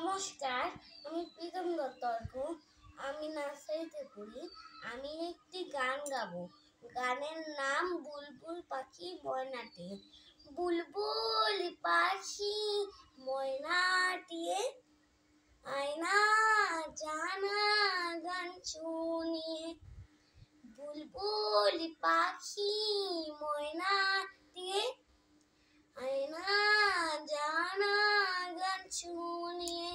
নমস্কার, আমি প্রীতম দত্ত। আমি নার্সারিতে পড়ি। আমি একটি গান গাবো। গানের নাম বুলবুল পাখি ময়নাটি। বুলবুল পাখি ময়নাটি আয়না জানা গান শুনিয়ে। বুলবুল পাখি ময়নাটি আয়না জানা গান শুনিয়ে।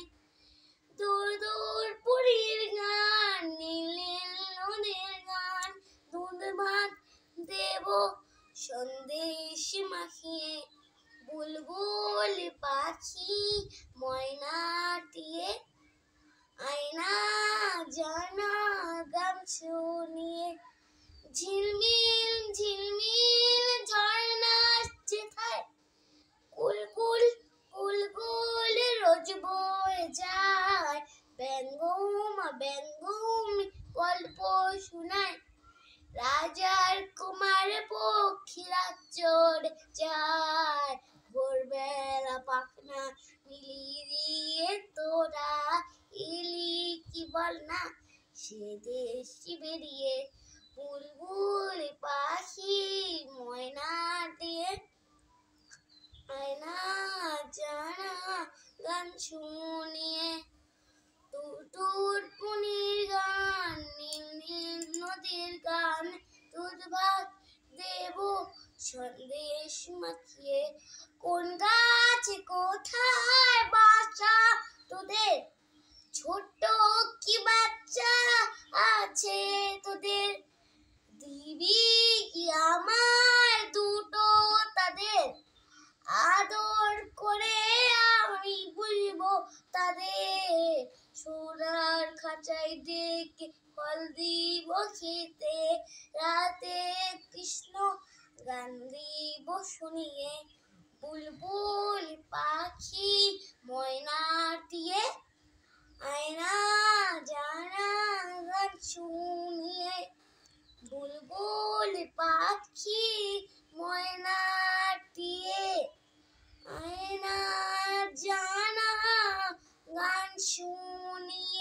দূর দূর পুরীর গান, নীল নীল নদের গান, দুধ ভাত দেব সন্দেশ মাখিয়ে। বুলবুল পাখি ময়নাটি আয়না জানা গান শুনিয়ে। ঝিলমিল ঝিলমিল ঝর্ণা আসছে ঠায়, কুলকুল কুলকুল রোজ বয়ে যায়। ব্যঙ্গম ব্যঙ্গম গল্প শোনায়, রাজার কুমার পক্ষীরা চড়ে যায়। ভোরবেলা পাখনা মিলিয়ে দিয়ে তোরা এলি কি বল না সে দেশে বেরিয়ে। বুলবুল পাখি ময়নাটি আয়না জানা গান শুনিয়ে। দূর দূর পুরীর গান, নীল নীল নদীর গান, দুধ ভাত দেব সন্দেশ মাখিয়ে। কোন গাছে কোথায় বাসা তোদের, ছোট্ট কি বাচ্চা আছে তোদের, দিবি কি আমায় দুটো তাদের, আদর করে আমি বলবো তাদের। সোনার খাঁচায় ডেকে ফল দিব খেতে, রাতে কৃষ্ণ গান দিব শুনিয়ে। বুলবুল পাখি ময়নাটি আয়না জানা গান শুনিয়ে। বুলবুল পাখি ময়নাটি আয়না জানা গান শুনিয়ে।